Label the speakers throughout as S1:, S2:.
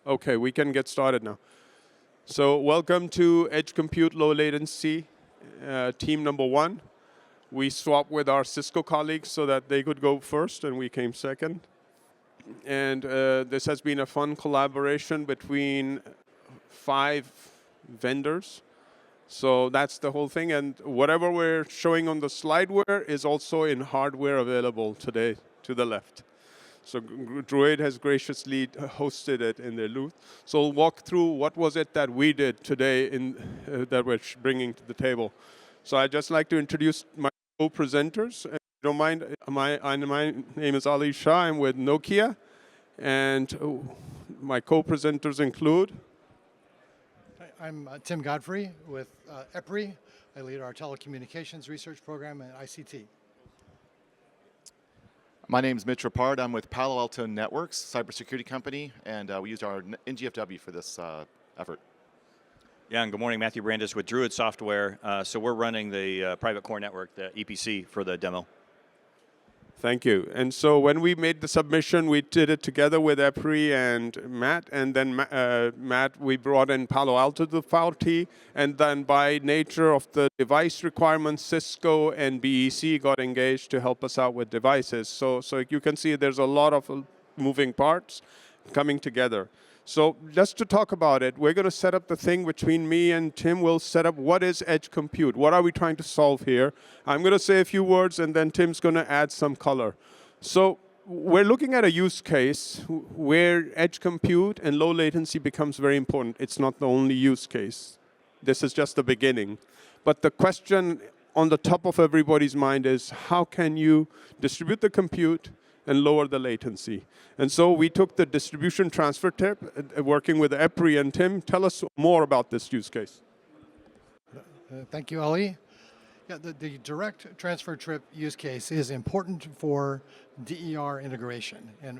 S1: Okay, we can get started now. So welcome to Edge Compute Low Latency, team number 1. We swapped with our Cisco colleagues so that they could go first and we came second. And this has been a fun collaboration between 5 vendors. So that's the whole thing. And whatever we're showing on the slideware is also in hardware available today to the left. So Druid has graciously hosted it in their booth. So we'll walk through what was it that we did today that we're bringing to the table. So I'd just like to introduce my co-presenters. If you don't mind, my name is Ali Shah. I'm with Nokia. And my co-presenters include?
S2: I'm Tim Godfrey with EPRI. I lead our telecommunications research program at ICT.
S3: My name is Mitch Rapard. I'm with Palo Alto Networks, cybersecurity company, and we used our NGFW for this effort.
S4: Yeah, and good morning, Matthew Brandis with Druid Software. So we're running the private core network, the EPC, for the demo.
S1: Thank you. And so when we made the submission, we did it together with EPRI and Matt. And then Matt, we brought in Palo Alto to the party. And then by nature of the device requirements, Cisco and BEC got engaged to help us out with devices. So you can see there's a lot of moving parts coming together. So just to talk about it, we're going to set up the thing between me and Tim. We'll set up what is edge compute. What are we trying to solve here? I'm going to say a few words, and then Tim's going to add some color. So we're looking at a use case where edge compute and low latency becomes very important. It's not the only use case. This is just the beginning. But the question on the top of everybody's mind is, how can you distribute the compute and lower the latency? And so we took the distribution transfer tip, working with EPRI and Tim. Tell us more about this use case.
S2: Thank you, Ali. Yeah, the direct transfer trip use case is important for DER integration. And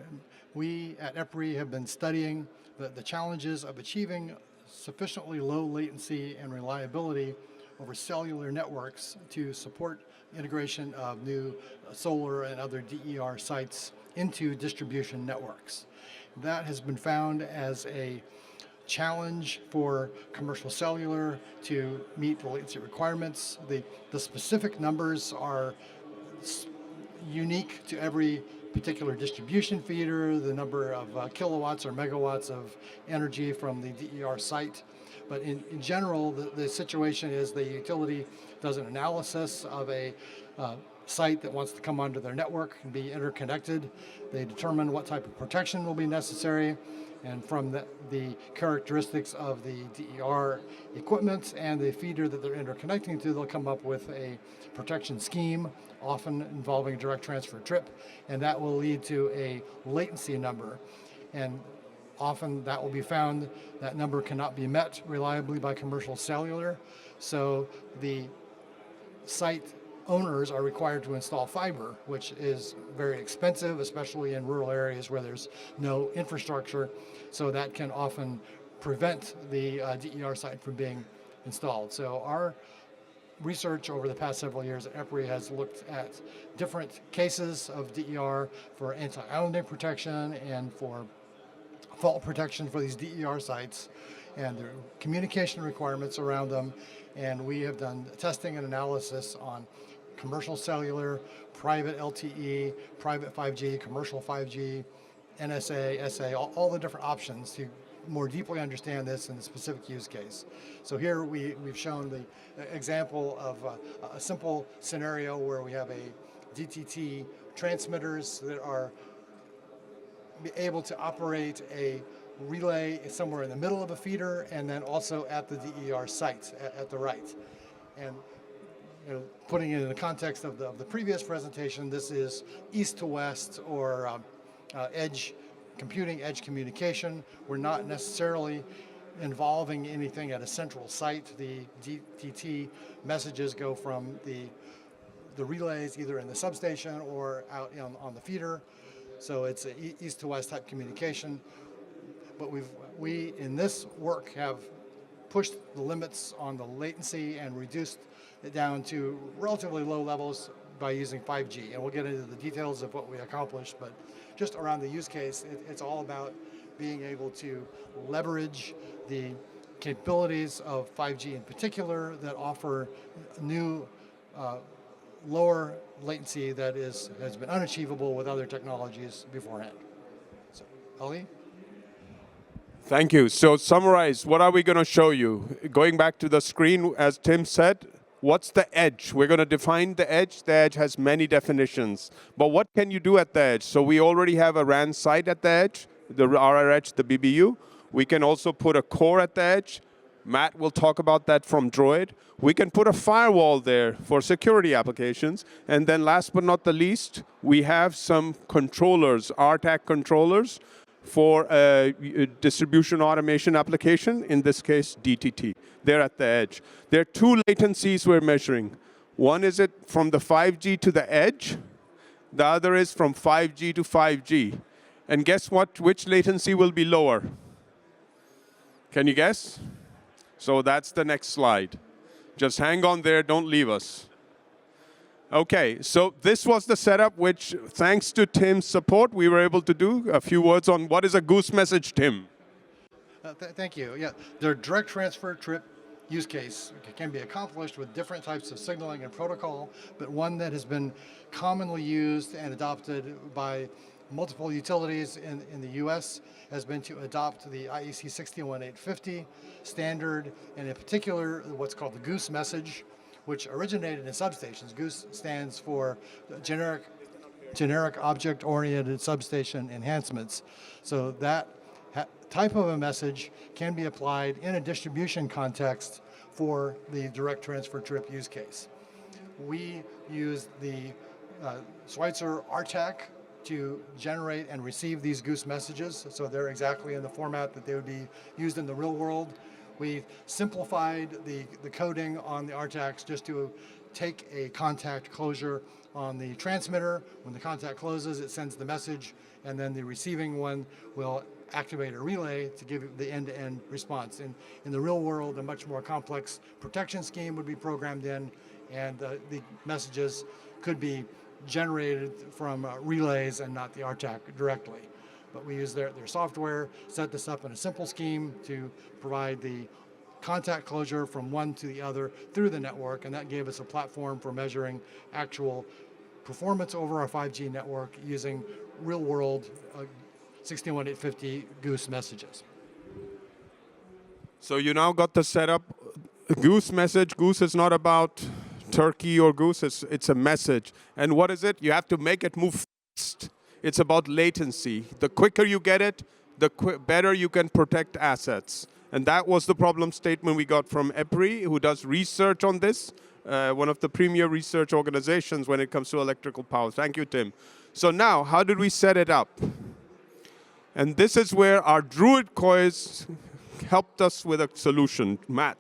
S2: we at EPRI have been studying the challenges of achieving sufficiently low latency and reliability over cellular networks to support integration of new solar and other DER sites into distribution networks. That has been found as a challenge for commercial cellular to meet the latency requirements. The specific numbers are unique to every particular distribution feeder, the number of kilowatts or megawatts of energy from the DER site. But in general, the situation is the utility does an analysis of a site that wants to come onto their network and be interconnected. They determine what type of protection will be necessary, and from the characteristics of the DER equipment and the feeder that they're interconnecting to, they'll come up with a protection scheme, often involving direct transfer trip, and that will lead to a latency number. And often that will be found, that number cannot be met reliably by commercial cellular, so the site owners are required to install fiber, which is very expensive, especially in rural areas where there's no infrastructure, so that can often prevent the DER site from being installed. So our research over the past several years at EPRI has looked at different cases of DER for anti-islanding protection and for fault protection for these DER sites and the communication requirements around them, and we have done testing and analysis on commercial cellular, private LTE, private 5G, commercial 5G, NSA, SA, all the different options to more deeply understand this in the specific use case. So here we've shown the example of a simple scenario where we have a DTT transmitters that are able to operate a relay somewhere in the middle of a feeder and then also at the DER site at the right. And putting it in the context of the previous presentation, this is east to west or edge computing, edge communication. We're not necessarily involving anything at a central site. The DTT messages go from the relays either in the substation or out on the feeder. So it's an east to west type communication. But we in this work have pushed the limits on the latency and reduced it down to relatively low levels by using 5G. And we'll get into the details of what we accomplished, but just around the use case, it's all about being able to leverage the capabilities of 5G in particular that offer new lower latency that has been unachievable with other technologies beforehand. So, Ali?
S1: Thank you. So summarize, what are we going to show you? Going back to the screen, as Tim said, what's the edge? We're going to define the edge. The edge has many definitions. But what can you do at the edge? So we already have a RAN site at the edge, the RR edge, the BBU. We can also put a core at the edge. Matt will talk about that from Druid. We can put a firewall there for security applications. And then last but not the least, we have some controllers, RTAC controllers, for a distribution automation application, in this case, DTT. They're at the edge. There are two latencies we're measuring. One is it from the 5G to the edge. The other is from 5G to 5G. And guess what? Which latency will be lower? Can you guess? So that's the next slide. Just hang on there, don't leave us. Okay, so this was the setup which, thanks to Tim's support, we were able to do. A few words on what is a goose message, Tim?
S2: Thank you. Yeah, their direct transfer trip use case can be accomplished with different types of signaling and protocol, but one that has been commonly used and adopted by multiple utilities in the US has been to adopt the IEC 61850 standard, and in particular, what's called the goose message, which originated in substations. Goose stands for generic object-oriented substation enhancements. So that type of a message can be applied in a distribution context for the direct transfer trip use case. We use the Schweitzer RTAC to generate and receive these goose messages, so they're exactly in the format that they would be used in the real world. We've simplified the coding on the RTACs just to take a contact closure on the transmitter. When the contact closes, it sends the message, and then the receiving one will activate a relay to give the end-to-end response. In the real world, a much more complex protection scheme would be programmed in, and the messages could be generated from relays and not the RTAC directly. But we use their software, set this up in a simple scheme to provide the contact closure from one to the other through the network, and that gave us a platform for measuring actual performance over our 5G network using real-world 61850 goose messages.
S1: So you now got the setup. Goose message. Goose is not about turkey or goose. It's a message. And what is it? You have to make it move fast. It's about latency. The quicker you get it, the better you can protect assets. And that was the problem statement we got from EPRI, who does research on this, one of the premier research organizations when it comes to electrical power. Thank you, Tim. So now, how did we set it up? And this is where our Druid coils helped us with a solution. Matt.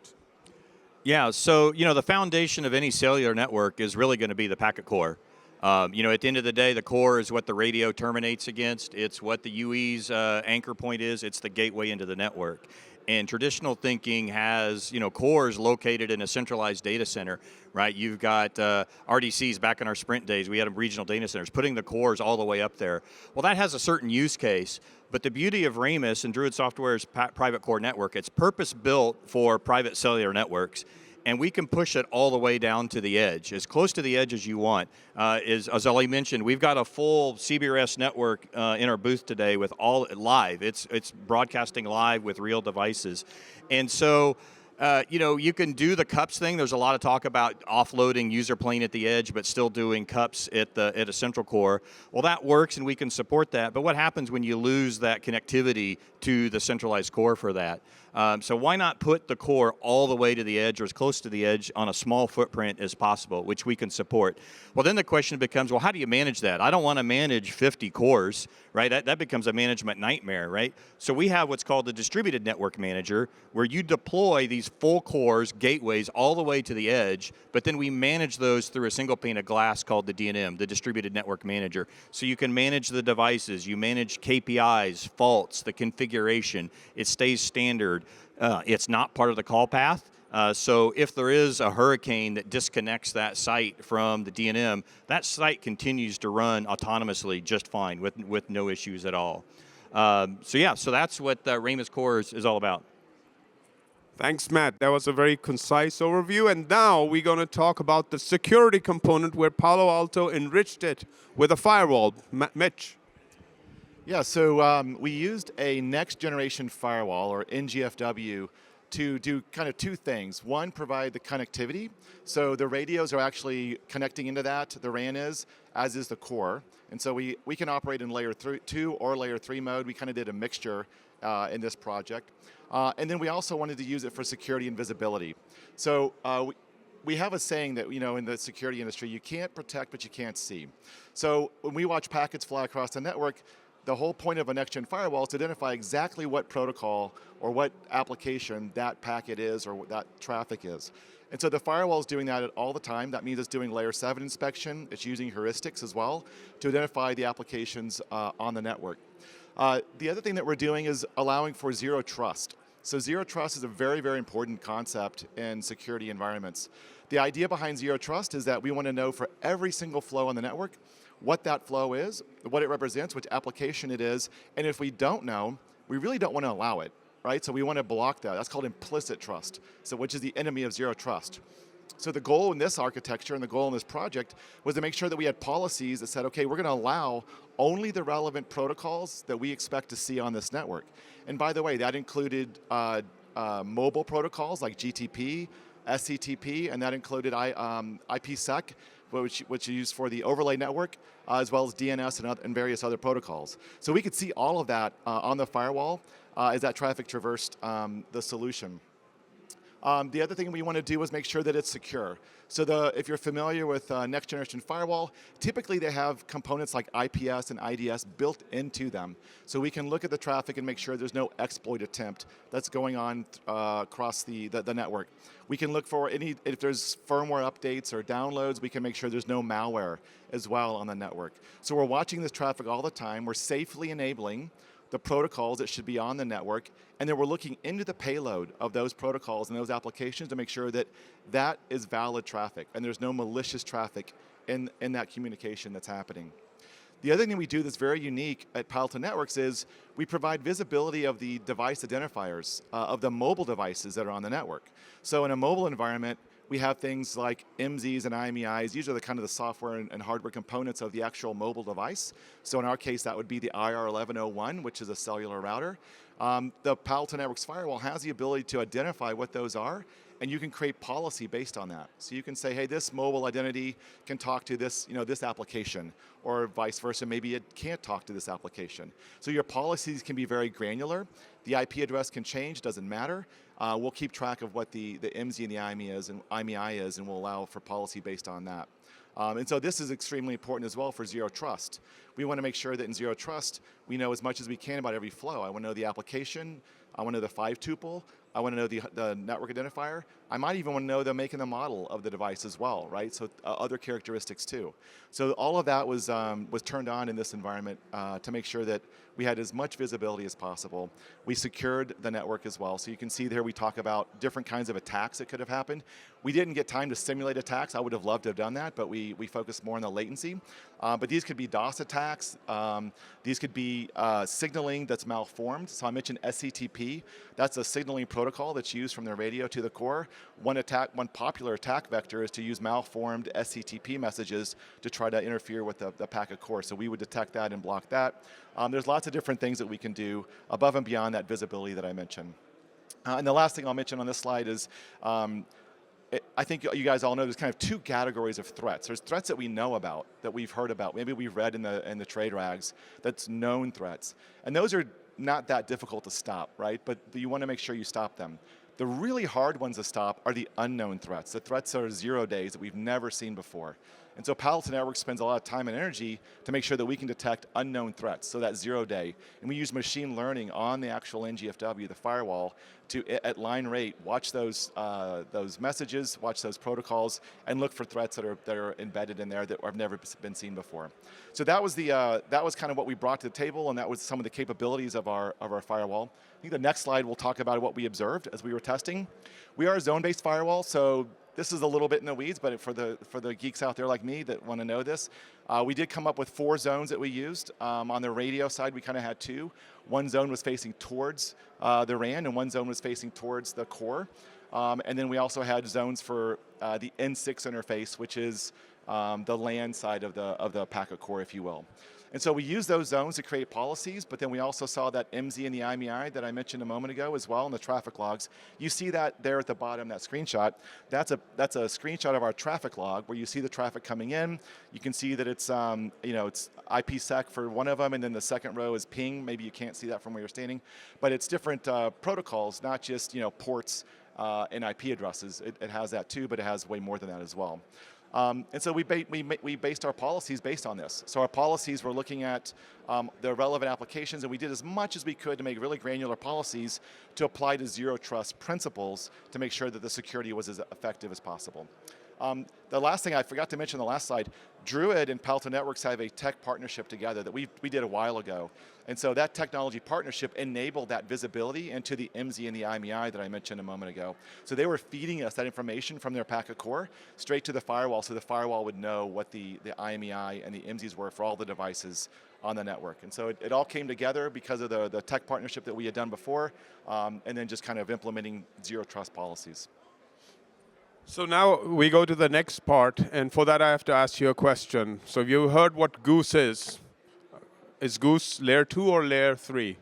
S4: Yeah, so the foundation of any cellular network is really going to be the packet core. At the end of the day, the core is what the radio terminates against. It's what the UE's anchor point is. It's the gateway into the network. And traditional thinking has, cores located in a centralized data center, right? You've got RDCs back in our Sprint days. We had regional data centers, putting the cores all the way up there. Well, that has a certain use case. But the beauty of Ramus and Druid Software's private core network, it's purpose-built for private cellular networks. And we can push it all the way down to the edge, as close to the edge as you want. As Ali mentioned, we've got a full CBRS network in our booth today with all live. It's broadcasting live with real devices. And so, you can do the cups thing. There's a lot of talk about offloading user plane at the edge, but still doing cups at a central core. Well, that works, and we can support that. But what happens when you lose that connectivity to the centralized core for that? So why not put the core all the way to the edge or as close to the edge on a small footprint as possible, which we can support? Well, then the question becomes, well, how do you manage that? I don't want to manage 50 cores, right? That becomes a management nightmare, right? So we have what's called the distributed network manager, where you deploy these full cores, gateways, all the way to the edge, but then we manage those through a single pane of glass called the DNM, the distributed network manager. So you can manage the devices, you manage KPIs, faults, the configuration. It stays standard. It's not part of the call path. So if there is a hurricane that disconnects that site from the DNM, that site continues to run autonomously just fine with no issues at all. So that's what Ramus Core is all about.
S1: Thanks, Matt. That was a very concise overview. And now we're going to talk about the security component where Palo Alto enriched it with a firewall. Mitch.
S3: Yeah, so we used a next generation firewall, or NGFW, to do kind of two things. One, provide the connectivity. So the radios are actually connecting into that, the RAN is, as is the core. And so we can operate in layer 2 or layer 3 mode. We kind of did a mixture in this project. And then we also wanted to use it for security and visibility. So we have a saying that, in the security industry, you can't protect what you can't see. So when we watch packets fly across the network, the whole point of a next-gen firewall is to identify exactly what protocol or what application that packet is or what that traffic is. And so the firewall is doing that all the time. That means it's doing layer 7 inspection. It's using heuristics as well to identify the applications on the network. The other thing that we're doing is allowing for zero trust. So zero trust is a very, very important concept in security environments. The idea behind zero trust is that we want to know for every single flow on the network what that flow is, what it represents, which application it is, and if we don't know, we really don't want to allow it, right? So we want to block that. That's called implicit trust, so which is the enemy of zero trust. So the goal in this architecture and the goal in this project was to make sure that we had policies that said, okay, we're going to allow only the relevant protocols that we expect to see on this network. And by the way, that included mobile protocols like GTP, SCTP, and that included IPsec, which is used for the overlay network, as well as DNS and various other protocols. So we could see all of that on the firewall as that traffic traversed the solution. The other thing we want to do is make sure that it's secure. So if you're familiar with next generation firewall, typically they have components like IPS and IDS built into them. So we can look at the traffic and make sure there's no exploit attempt that's going on across the network. We can look for if there's firmware updates or downloads, we can make sure there's no malware as well on the network. So we're watching this traffic all the time. We're safely enabling the protocols that should be on the network, and then we're looking into the payload of those protocols and those applications to make sure that that is valid traffic and there's no malicious traffic in that communication that's happening. The other thing we do that's very unique at Palo Alto Networks is we provide visibility of the device identifiers of the mobile devices that are on the network. So in a mobile environment, we have things like MZs and IMEIs. These are the kind of the software and hardware components of the actual mobile device. So in our case, that would be the IR1101, which is a cellular router. The Palo Alto Networks firewall has the ability to identify what those are, and you can create policy based on that. So you can say, hey, this mobile identity can talk to this, this application, or vice versa. Maybe it can't talk to this application. So your policies can be very granular. The IP address can change, doesn't matter. We'll keep track of what the MZ and the IMEI is, and we'll allow for policy based on that. And so this is extremely important as well for zero trust. We want to make sure that in zero trust, we know as much as we can about every flow. I want to know the application. I want to know the 5-tuple. I want to know the network identifier. I might even want to know the make and the model of the device as well, right? So other characteristics too. So all of that was turned on in this environment to make sure that we had as much visibility as possible. We secured the network as well. So you can see there we talk about different kinds of attacks that could have happened. We didn't get time to simulate attacks. I would have loved to have done that, but we focused more on the latency. But these could be DOS attacks. These could be signaling that's malformed. So I mentioned SCTP. That's a signaling protocol that's used from the radio to the core. One popular attack vector is to use malformed SCTP messages to try to interfere with the packet core. So we would detect that and block that. There's lots of different things that we can do above and beyond that visibility that I mentioned. And the last thing I'll mention on this slide is I think you guys all know there's kind of two categories of threats. There's threats that we know about, that we've heard about, maybe we've read in the trade rags, that's known threats. And those are not that difficult to stop, right? But you want to make sure you stop them. The really hard ones to stop are the unknown threats. The threats that are 0 days that we've never seen before. And so Palo Alto Networks spends a lot of time and energy to make sure that we can detect unknown threats, so that 0 day. And we use machine learning on the actual NGFW, the firewall, to, at line rate, watch those messages, watch those protocols, and look for threats that are embedded in there that have never been seen before. So that was kind of what we brought to the table, and that was some of the capabilities of our firewall. I think the next slide will talk about what we observed as we were testing. We are a zone-based firewall, so this is a little bit in the weeds, but for the geeks out there like me that want to know this, we did come up with 4 zones that we used. On the radio side, we kind of had 2. One zone was facing towards the RAN, and one zone was facing towards the core. And then we also had zones for the N6 interface, which is the LAN side of the packet core, if you will. And so we use those zones to create policies, but then we also saw that MZ and the IMEI that I mentioned a moment ago as well in the traffic logs. You see that there at the bottom, that screenshot. That's a screenshot of our traffic log where you see the traffic coming in. You can see that it's it's IPsec for one of them, and then the second row is ping. Maybe you can't see that from where you're standing, but it's different protocols, not just ports and IP addresses. It has that too, but it has way more than that as well. And so we based our policies based on this. So our policies were looking at the relevant applications, and we did as much as we could to make really granular policies to apply to zero trust principles to make sure that the security was as effective as possible. The last thing I forgot to mention on the last slide, Druid and Palo Networks have a tech partnership together that we did a while ago. And so that technology partnership enabled that visibility into the MZ and the IMEI that I mentioned a moment ago. So they were feeding us that information from their packet core straight to the firewall, so the firewall would know what the IMEI and the MZs were for all the devices on the network. And so it all came together because of the tech partnership that we had done before, and then just kind of implementing zero trust policies.
S1: So now we go to the next part, and for that I have to ask you a question. So you heard what Goose is. Is Goose layer 2 or layer 3?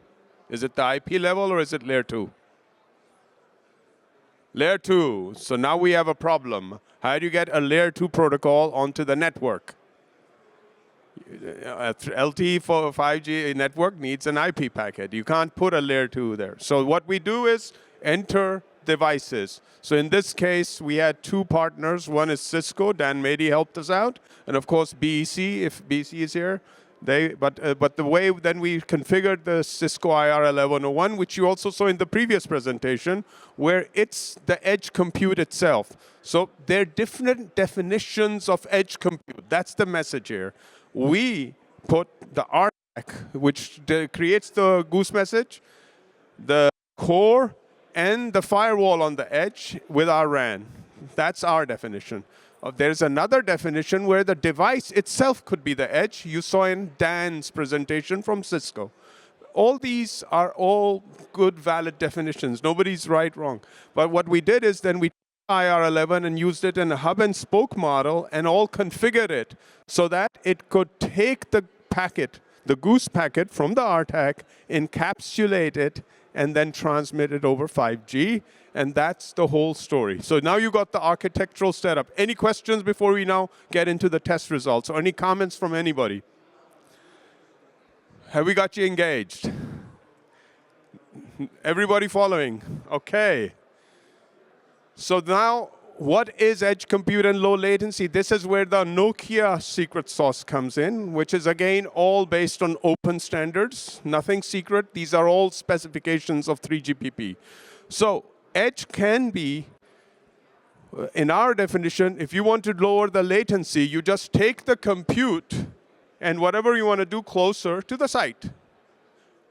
S1: Is it the IP level or is it layer 2? Layer 2. So now we have a problem. How do you get a layer 2 protocol onto the network? LTE for 5G network needs an IP packet. You can't put a layer 2 there. So what we do is enter devices. So in this case, we had 2 partners. One is Cisco. Dan Mady helped us out. And of course, BEC, if BEC is here. But the way then we configured the Cisco IR1101, which you also saw in the previous presentation, where it's the edge compute itself. So there are different definitions of edge compute. That's the message here. We put the RTAC, which creates the Goose message, the core, and the firewall on the edge with our RAN. That's our definition. There's another definition where the device itself could be the edge. You saw in Dan's presentation from Cisco. All these are all good, valid definitions. Nobody's right, wrong. But what we did is then we took IR11 and used it in a hub and spoke model and all configured it so that it could take the packet, the Goose packet from the RTAC, encapsulate it, and then transmit it over 5G. And that's the whole story. So now you got the architectural setup. Any questions before we now get into the test results? Or any comments from anybody? Have we got you engaged? Everybody following? Okay. So now, what is edge compute and low latency? This is where the Nokia secret sauce comes in, which is again all based on open standards. Nothing secret. These are all specifications of 3GPP. So edge can be, in our definition, if you want to lower the latency, you just take the compute and whatever you want to do closer to the site.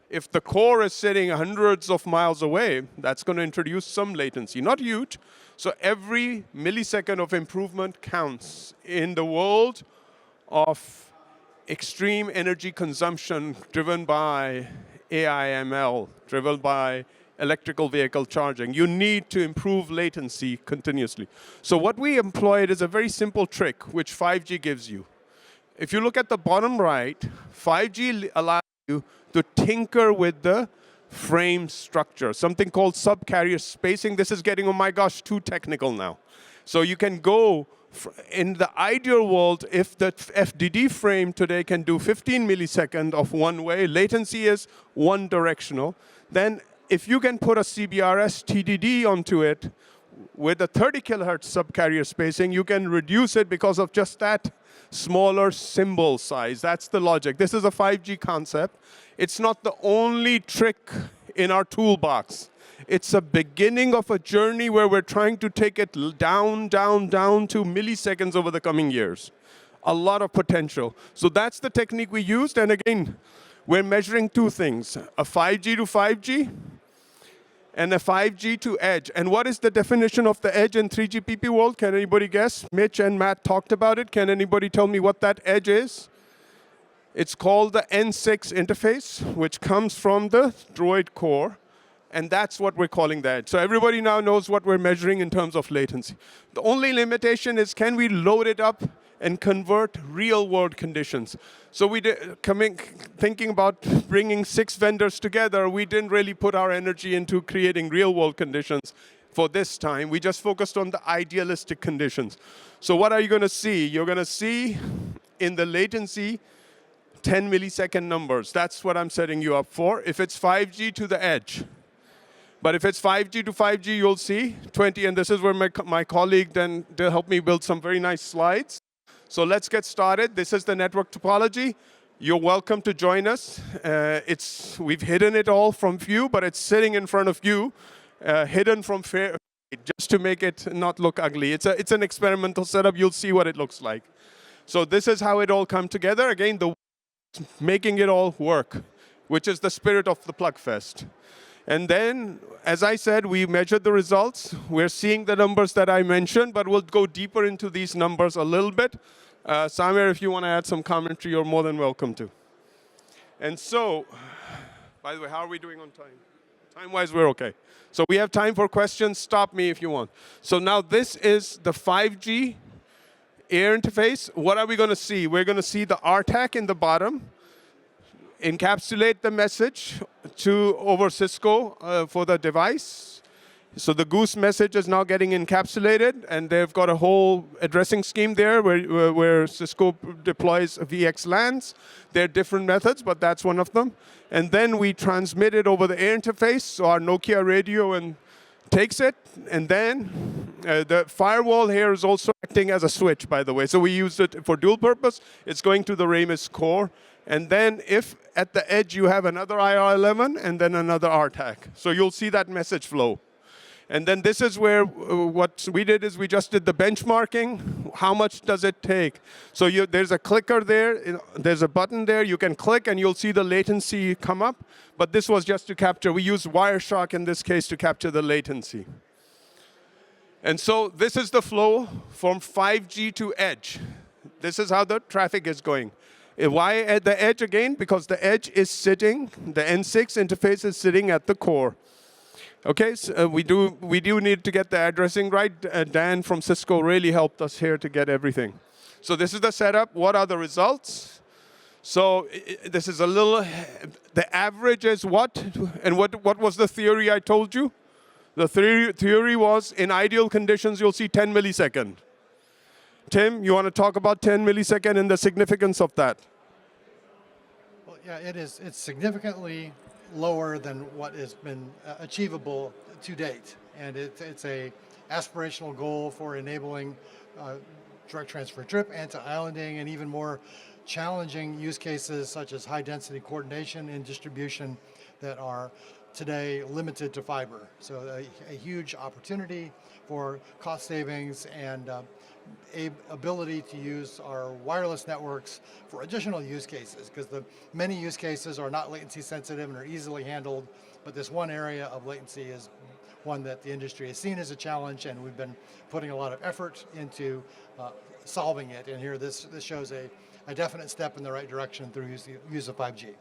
S1: If the core is sitting hundreds of miles away, that's going to introduce some latency, not huge. So every millisecond of improvement counts in the world of extreme energy consumption driven by AI/ML, driven by electrical vehicle charging. You need to improve latency continuously. So what we employed is a very simple trick, which 5G gives you. If you look at the bottom right, 5G allows you to tinker with the frame structure, something called subcarrier spacing. This is getting, oh my gosh, too technical now. So you can go, in the ideal world, if the FDD frame today can do 15 milliseconds of one way, latency is one directional, then if you can put a CBRS TDD onto it with a 30 kilohertz subcarrier spacing, you can reduce it because of just that smaller symbol size. That's the logic. This is a 5G concept. It's not the only trick in our toolbox. It's a beginning of a journey where we're trying to take it down, down, down to milliseconds over the coming years. A lot of potential. So that's the technique we used. And again, we're measuring 2 things, a 5G to 5G and a 5G to edge. And what is the definition of the edge in 3GPP world? Can anybody guess? Mitch and Matt talked about it. Can anybody tell me what that edge is? It's called the N6 interface, which comes from the Druid core. And that's what we're calling the edge. So everybody now knows what we're measuring in terms of latency. The only limitation is, can we load it up and convert real-world conditions? So we thinking about bringing 6 vendors together, we didn't really put our energy into creating real-world conditions for this time. We just focused on the idealistic conditions. So what are you going to see? You're going to see in the latency 10 millisecond numbers. That's what I'm setting you up for. If it's 5G to the edge. But if it's 5G to 5G, you'll see 20. And this is where my colleague then helped me build some very nice slides. So let's get started. This is the network topology. You're welcome to join us. We've hidden it all from view, but it's sitting in front of you, hidden from fair, just to make it not look ugly. It's an experimental setup. You'll see what it looks like. So this is how it all come together. Again, making it all work, which is the spirit of the Plugfest. And then, as I said, we measured the results. We're seeing the numbers that I mentioned, but we'll go deeper into these numbers a little bit. Samir, if you want to add some commentary, you're more than welcome to. And so, by the way, how are we doing on time? Time-wise, we're OK. So we have time for questions. Stop me if you want. So now this is the 5G air interface. What are we going to see? We're going to see the RTAC in the bottom, encapsulate the message over Cisco for the device. So the Goose message is now getting encapsulated, and they've got a whole addressing scheme there where Cisco deploys VXLANs. There are different methods, but that's one of them. And then we transmit it over the air interface, so our Nokia radio takes it, and then the firewall here is also acting as a switch, by the way. So we use it for dual purpose. It's going to the Ramus core. And then if at the edge you have another IR11 and then another RTAC. So you'll see that message flow. And then this is where what we did is we just did the benchmarking. How much does it take? So there's a clicker there. There's a button there. You can click and you'll see the latency come up. But this was just to capture. We used Wireshark in this case to capture the latency. And so this is the flow from 5G to edge. This is how the traffic is going. Why at the edge again? Because the edge is sitting, the N6 interface is sitting at the core. Okay, so we do need to get the addressing right. Dan from Cisco really helped us here to get everything. So this is the setup. What are the results? So this is the average is what? And what was the theory I told you? The theory was in ideal conditions, you'll see 10 millisecond. Tim, you want to talk about 10 millisecond and the significance of that?
S2: Well, yeah, it's significantly lower than what has been achievable to date. And it's a aspirational goal for enabling direct transfer trip, anti-islanding, and even more challenging use cases such as high density coordination and distribution that are today limited to fiber. So a huge opportunity for cost savings and ability to use our wireless networks for additional use cases, because the many use cases are not latency sensitive and are easily handled, but this one area of latency is one that the industry has seen as a challenge, and we've been putting a lot of effort into solving it. And here this shows a definite step in the right direction through use of 5G.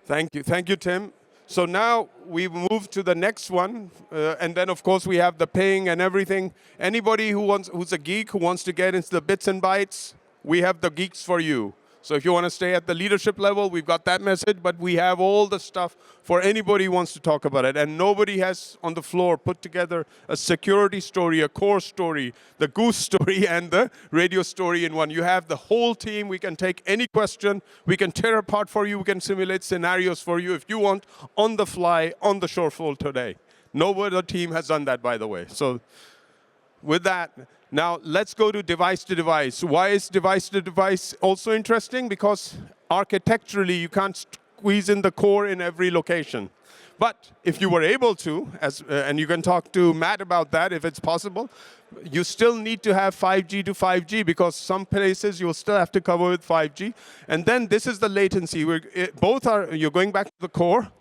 S1: Thank you, Tim. So now we move to the next one, and then of course we have the ping and everything. Anybody who's a geek who wants to get into the bits and bytes, we have the geeks for you. So if you want to stay at the leadership level, we've got that message, but we have all the stuff for anybody who wants to talk about it. And nobody has on the floor put together a security story, a core story, the Goose story, and the radio story in one. You have the whole team. We can take any question. We can tear apart for you. We can simulate scenarios for you if you want, on the fly, on the shortfall today. No other team has done that, by the way. So with that, now let's go to device to device. Why is device to device also interesting? Because architecturally, you can't squeeze in the core in every location. But if you were able to, and you can talk to Matt about that if it's possible, you still need to have 5G to 5G, because some places you'll still have to cover with 5G. And then this is the latency. You're going back to the core,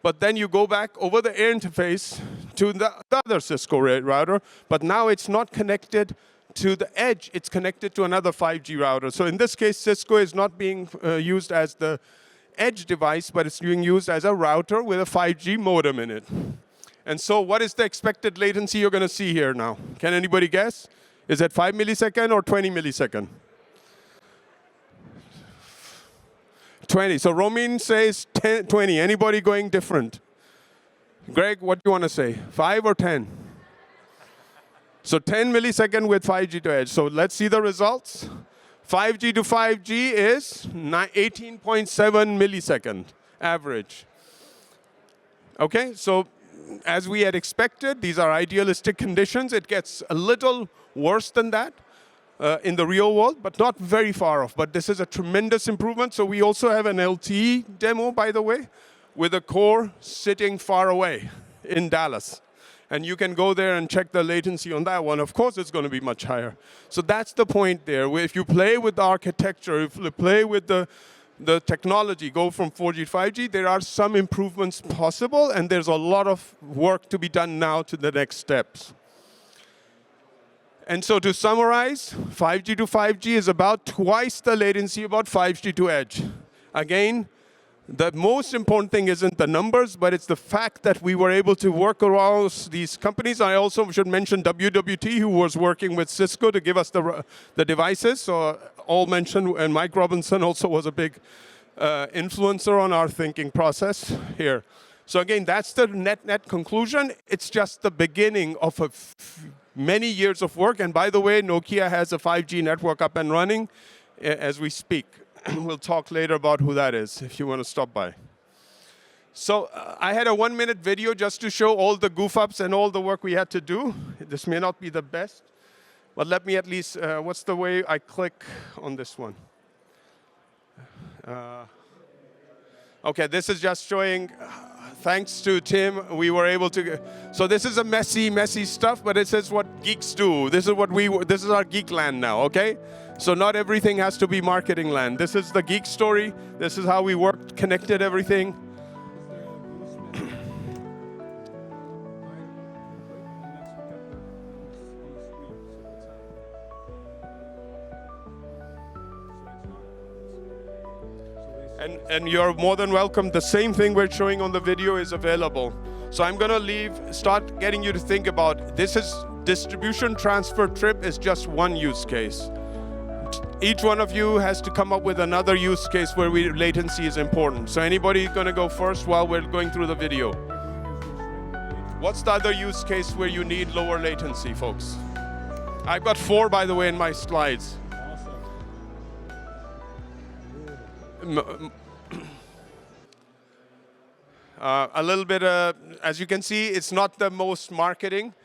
S1: but then you go back over the air interface to the other Cisco router, but now it's not connected to the edge, it's connected to another 5G router. So in this case, Cisco is not being used as the edge device, but it's being used as a router with a 5G modem in it. And so what is the expected latency you're going to see here now? Can anybody guess? Is it 5 millisecond or 20 millisecond? 20. So Romin says 20. Anybody going different? Greg, what do you want to say? 5 or 10? So 10 millisecond with 5G to edge. So let's see the results. 5G to 5G is 18.7 millisecond average. Okay, so as we had expected, these are idealistic conditions. It gets a little worse than that in the real world, but not very far off. But this is a tremendous improvement. So we also have an LTE demo, by the way, with a core sitting far away in Dallas. And you can go there and check the latency on that one. Of course, it's going to be much higher. So that's the point there. If you play with the architecture, if you play with the technology, go from 4G to 5G, there are some improvements possible, and there's a lot of work to be done now to the next steps. And so to summarize, 5G to 5G is about twice the latency about 5G to edge. Again, the most important thing isn't the numbers, but it's the fact that we were able to work around these companies. I also should mention WWT, who was working with Cisco to give us the devices. So all mentioned, and Mike Robinson also was a big influencer on our thinking process here. So again, that's the net conclusion. It's just the beginning of many years of work. And by the way, Nokia has a 5G network up and running as we speak. We'll talk later about who that is if you want to stop by. So I had a 1-minute video just to show all the goof-ups and all the work we had to do. This may not be the best, but let me at least, what's the way I click on this one? Okay, this is just showing, thanks to Tim, we were able to, so this is a messy stuff, but it says what geeks do. This is our geek land now, okay? So not everything has to be marketing land. This is the geek story. This is how we worked, connected everything. And you're more than welcome. The same thing we're showing on the video is available. So I'm going to start getting you to think about, this is distribution transfer trip is just one use case. Each one of you has to come up with another use case where latency is important. So anybody going to go first while we're going through the video? What's the other use case where you need lower latency, folks? I've got 4, by the way, in my slides. A little bit, as you can see, it's not the most marketing.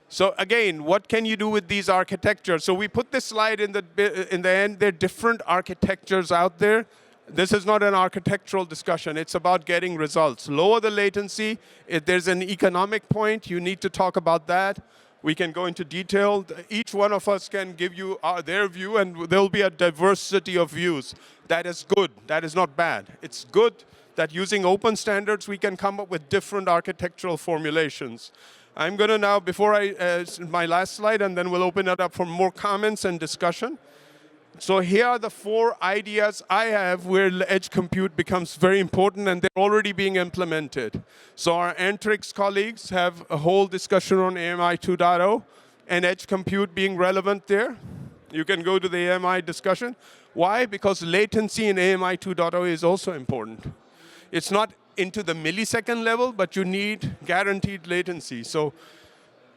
S1: So again, what can you do with these architectures? So we put this slide in the end. There are different architectures out there. This is not an architectural discussion. It's about getting results. Lower the latency. If there's an economic point, you need to talk about that. We can go into detail. Each one of us can give you their view, and there'll be a diversity of views. That is good. That is not bad. It's good that using open standards, we can come up with different architectural formulations. I'm going to now, before my last slide, and then we'll open it up for more comments and discussion. So here are the 4 ideas I have where edge compute becomes very important, and they're already being implemented. So our Antrix colleagues have a whole discussion on AMI 2.0 and edge compute being relevant there. You can go to the AMI discussion. Why? Because latency in AMI 2.0 is also important. It's not into the millisecond level, but you need guaranteed latency. So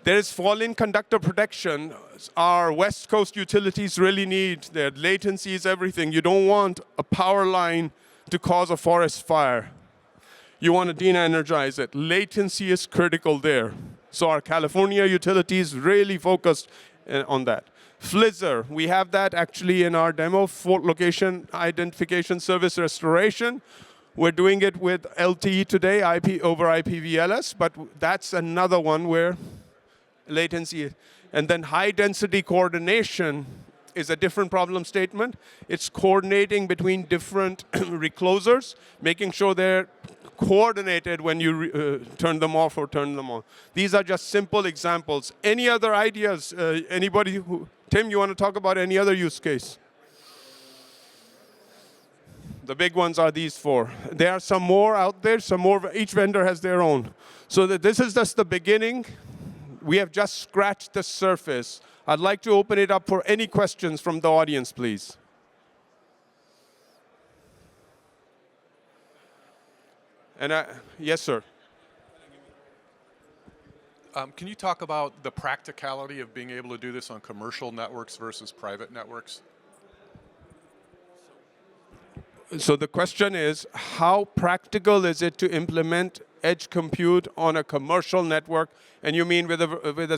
S1: there is fall-in conductor protection. Our West Coast utilities really need their latency is everything. You don't want a power line to cause a forest fire. You want to de-energize it. Latency is critical there. So our California utilities really focused on that. Flizzr, we have that actually in our demo for location identification service restoration. We're doing it with LTE today, IP over IPVLS, but that's another one where latency, and then high density coordination is a different problem statement. It's coordinating between different reclosers, making sure they're coordinated when you turn them off or turn them on. These are just simple examples. Any other ideas? Anybody who, Tim, you want to talk about any other use case? The big ones are these four. There are some more out there, some more, each vendor has their own. So that this is just the beginning. We have just scratched the surface. I'd like to open it up for any questions from the audience, please. And yes, sir.
S5: Can you talk about the practicality of being able to do this on commercial networks versus private networks?
S1: So the question is, how practical is it to implement edge compute on a commercial network? And you mean with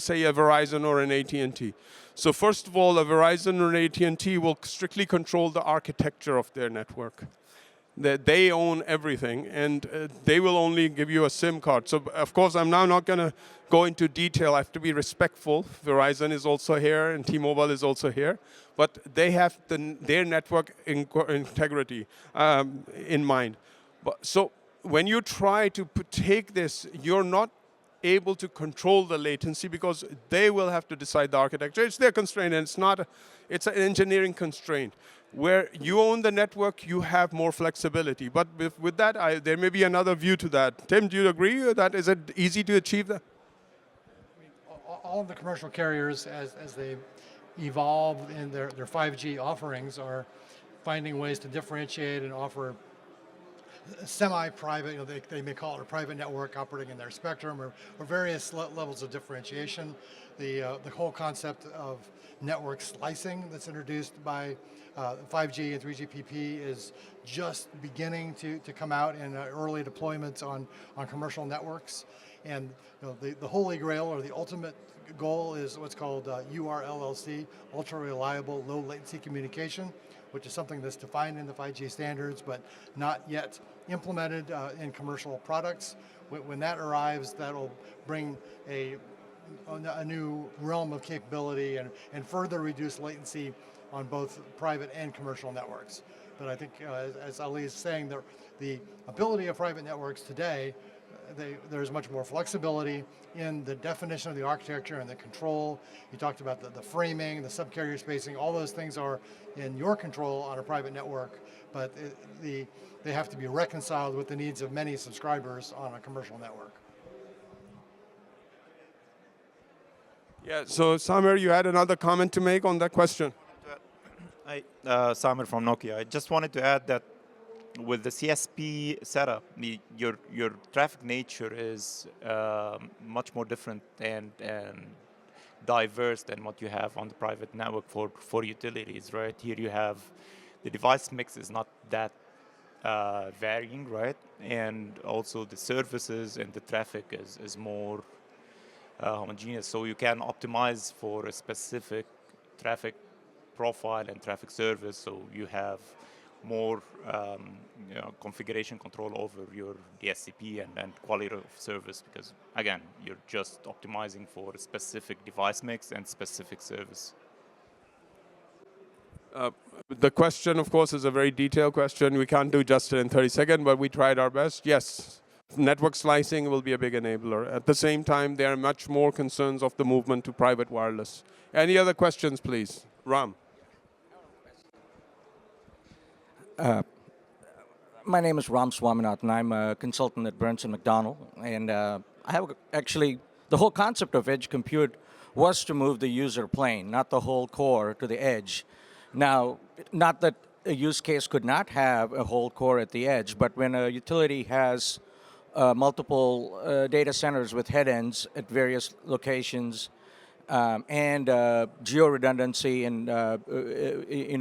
S1: say, a Verizon or an AT&T. So first of all, a Verizon or an AT&T will strictly control the architecture of their network. They own everything, and they will only give you a SIM card. So, of course, I'm now not going to go into detail. I have to be respectful. Verizon is also here, and T-Mobile is also here. But they have their network integrity in mind. So when you try to take this, you're not able to control the latency because they will have to decide the architecture. It's their constraint, and it's an engineering constraint. Where you own the network, you have more flexibility. But with that, there may be another view to that. Tim, do you agree with that? Is it easy to achieve that?
S2: I mean, all of the commercial carriers, as they evolve in their 5G offerings, are finding ways to differentiate and offer semi-private, they may call it a private network operating in their spectrum, or various levels of differentiation. The whole concept of network slicing that's introduced by 5G and 3GPP is just beginning to come out in early deployments on commercial networks. And the holy grail, or the ultimate goal, is what's called URLLC, ultra reliable low latency communication, which is something that's defined in the 5G standards, but not yet implemented in commercial products. When that arrives, that'll bring a new realm of capability and further reduce latency on both private and commercial networks. But I think, as Ali is saying, the ability of private networks today, there's much more flexibility in the definition of the architecture and the control. You talked about the framing, the subcarrier spacing, all those things are in your control on a private network, but they have to be reconciled with the needs of many subscribers on a commercial network.
S1: Yeah, so Samir, you had another comment to make on that question?
S6: Samir from Nokia. I just wanted to add that with the CSP setup, your traffic nature is much more different and diverse than what you have on the private network for utilities, right? Here you have the device mix is not that varying, right? And also the services and the traffic is more homogeneous, so you can optimize for a specific traffic profile and traffic service, so you have more configuration control over your DSCP and quality of service, because again, you're just optimizing for a specific device mix and specific service.
S1: The question, of course, is a very detailed question. We can't do just in 30 seconds, but we tried our best. Yes, network slicing will be a big enabler. At the same time, there are much more concerns of the movement to private wireless. Any other questions, please? Ram.
S7: My name is Ram Swaminathan. I'm a consultant at Burns & McDonnell. And I have actually, the whole concept of edge compute was to move the user plane, not the whole core, to the edge. Now, not that a use case could not have a whole core at the edge, but when a utility has multiple data centers with head ends at various locations, and geo-redundancy and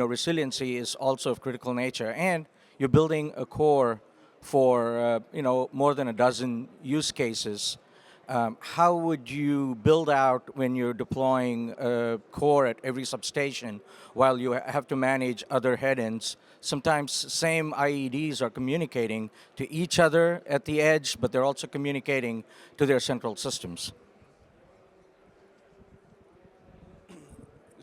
S7: resiliency is also of critical nature. And you're building a core for more than a dozen use cases. How would you build out when you're deploying a core at every substation while you have to manage other head ends? Sometimes same IEDs are communicating to each other at the edge, but they're also communicating to their central systems.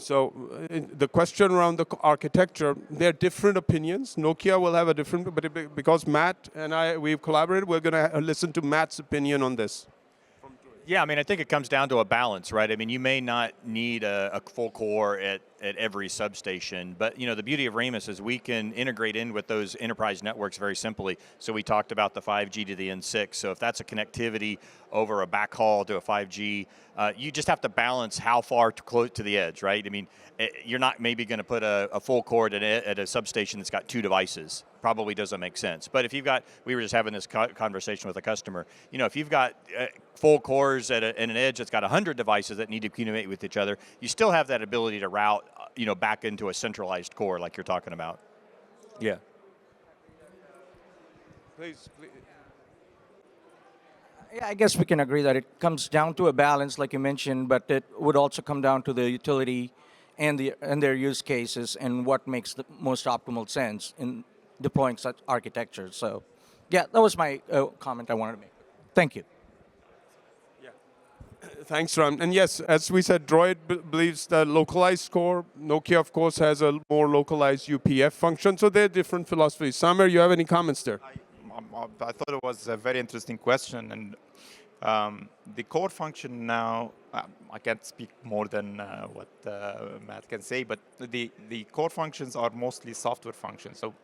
S1: So the question around the architecture, there are different opinions. Nokia will have a different, but because Matt and we've collaborated, we're going to listen to Matt's opinion on this.
S4: Yeah, I mean, I think it comes down to a balance, right? I mean, you may not need a full core at every substation, but the beauty of Remus is we can integrate in with those enterprise networks very simply. So we talked about the 5G to the N6. So if that's a connectivity over a backhaul to a 5G, you just have to balance how far close to the edge, right? I mean, you're not maybe going to put a full core at a substation that's got 2 devices. Probably doesn't make sense. But if you've got, we were just having this conversation with a customer, if you've got full cores at an edge that's got 100 devices that need to communicate with each other, you still have that ability to route, back into a centralized core like you're talking about. Yeah.
S1: Please.
S7: Yeah, I guess we can agree that it comes down to a balance, like you mentioned, but it would also come down to the utility and their use cases and what makes the most optimal sense in deploying such architecture. So, yeah, that was my comment I wanted to make. Thank you.
S1: Thanks, Ram. And yes, as we said, Druid believes the localized core. Nokia, of course, has a more localized UPF function. So they're different philosophies. Samer, you have any comments there?
S6: I thought it was a very interesting question, and the core function now, I can't speak more than what Matt can say, but the core functions are mostly software functions. So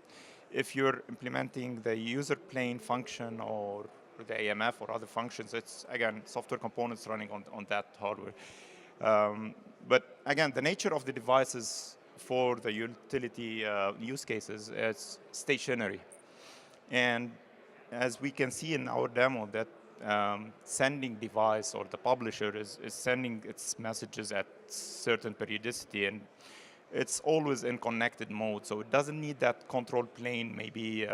S6: if you're implementing the user plane function or the AMF or other functions, it's, again, software components running on that hardware. But again, the nature of the devices for the utility use cases is stationary. And as we can see in our demo, that sending device or the publisher is sending its messages at certain periodicity, and it's always in connected mode. So it doesn't need that control plane maybe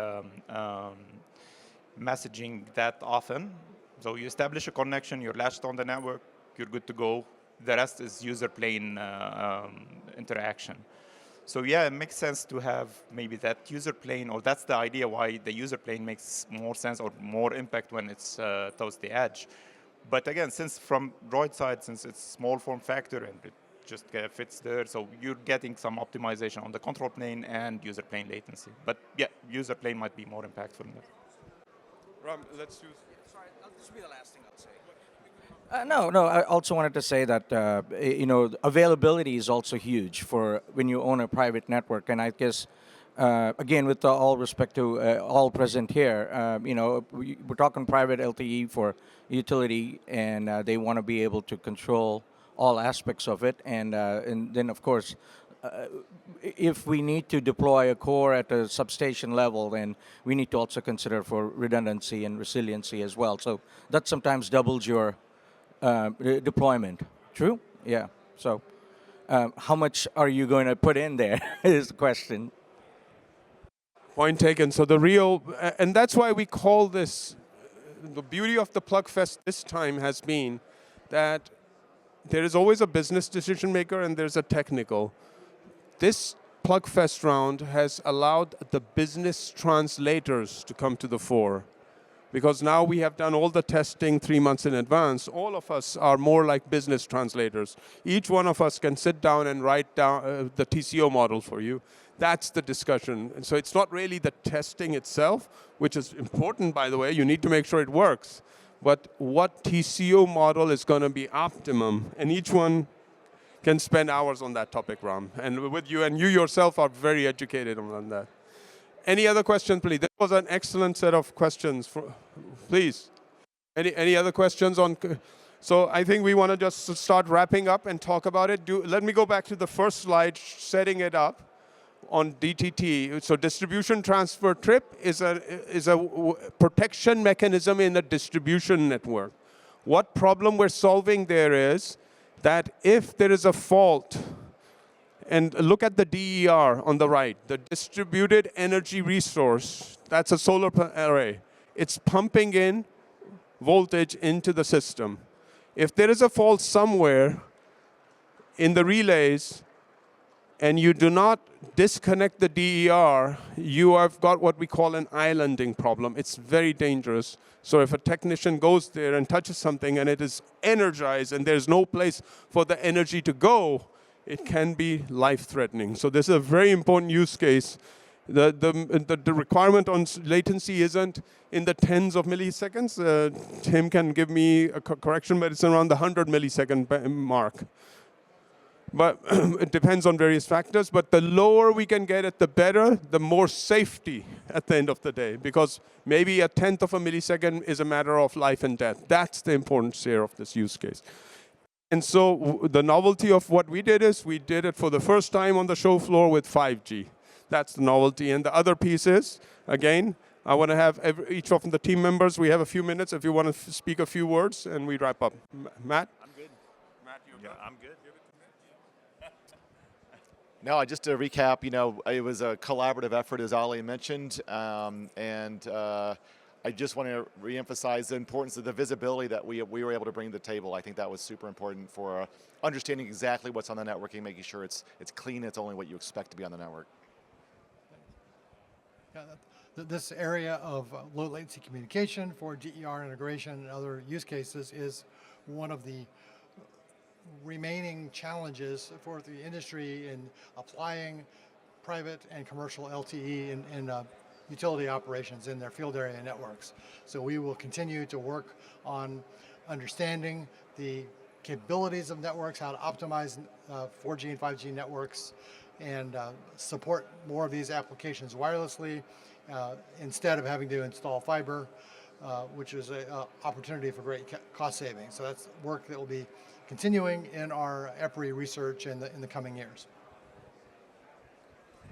S6: messaging that often. So you establish a connection, you're latched on the network, you're good to go. The rest is user plane interaction. So yeah, it makes sense to have maybe that user plane, or that's the idea why the user plane makes more sense or more impact when it's towards the edge. But again, since from Droid side, since it's small form factor and it just fits there, so you're getting some optimization on the control plane and user plane latency. But yeah, user plane might be more impactful in that.
S1: Ram, let's use.
S7: Sorry, this will be the last thing I'll say. No. I also wanted to say that availability is also huge for when you own a private network, and I guess again, with all respect to all present here, we're talking private LTE for utility, and they want to be able to control all aspects of it, and then of course. If we need to deploy a core at a substation level, then we need to also consider for redundancy and resiliency as well. So that sometimes doubles your deployment. True? Yeah. So how much are you going to put in there is the question.
S1: Point taken. So and that's why we call this, the beauty of the Plugfest this time has been that there is always a business decision maker and there's a technical. This Plugfest round has allowed the business translators to come to the fore, because now we have done all the testing 3 months in advance. All of us are more like business translators. Each one of us can sit down and write down the TCO model for you. That's the discussion. And so it's not really the testing itself, which is important, by the way. You need to make sure it works. But what TCO model is going to be optimum, and each one can spend hours on that topic, Ram. And with you, and you yourself are very educated on that. Any other questions, please? That was an excellent set of questions. Please. Any other questions on? So I think we want to just start wrapping up and talk about it. Let me go back to the first slide, setting it up on DTT. So distribution transfer trip is a protection mechanism in a distribution network. What problem we're solving there is that if there is a fault, and look at the DER on the right, the distributed energy resource, that's a solar array. It's pumping in voltage into the system. If there is a fault somewhere in the relays and you do not disconnect the DER, you have got what we call an islanding problem. It's very dangerous. So if a technician goes there and touches something and it is energized and there's no place for the energy to go, it can be life-threatening. So this is a very important use case. The requirement on latency isn't in the tens of milliseconds. Tim can give me a correction, but it's around the 100 millisecond mark. But it depends on various factors. But the lower we can get it, the better, the more safety at the end of the day. Because maybe a tenth of a millisecond is a matter of life and death. That's the importance here of this use case. And so the novelty of what we did is we did it for the first time on the show floor with 5G. That's the novelty. And the other piece is, again, I want to have each of the team members, we have a few minutes if you want to speak a few words, and we wrap up. Matt?
S3: I'm good.
S1: Matt,
S3: Yeah, I'm good. No, just to recap, it was a collaborative effort, as Ali mentioned, and I just want to reemphasize the importance of the visibility that we were able to bring to the table. I think that was super important for understanding exactly what's on the networking, making sure it's clean, it's only what you expect to be on the network.
S2: Yeah, this area of low latency communication for DER integration and other use cases is one of the remaining challenges for the industry in applying private and commercial LTE in utility operations in their field area networks. So we will continue to work on understanding the capabilities of networks, how to optimize 4G and 5G networks, and support more of these applications wirelessly instead of having to install fiber, which is an opportunity for great cost savings. So that's work that will be continuing in our EPRI research in the coming years.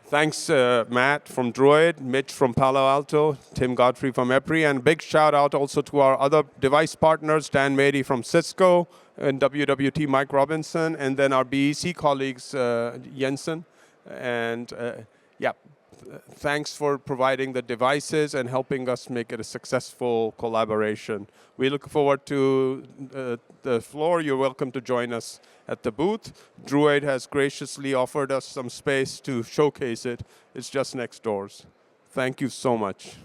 S1: Thanks, Matt from Druid, Mitch from Palo Alto, Tim Godfrey from EPRI, and big shout out also to our other device partners, Dan Mady from Cisco and WWT, Mike Robinson, and then our BEC colleagues, Jensen. And thanks for providing the devices and helping us make it a successful collaboration. We look forward to the floor. You're welcome to join us at the booth. Druid has graciously offered us some space to showcase it. It's just next doors. Thank you so much.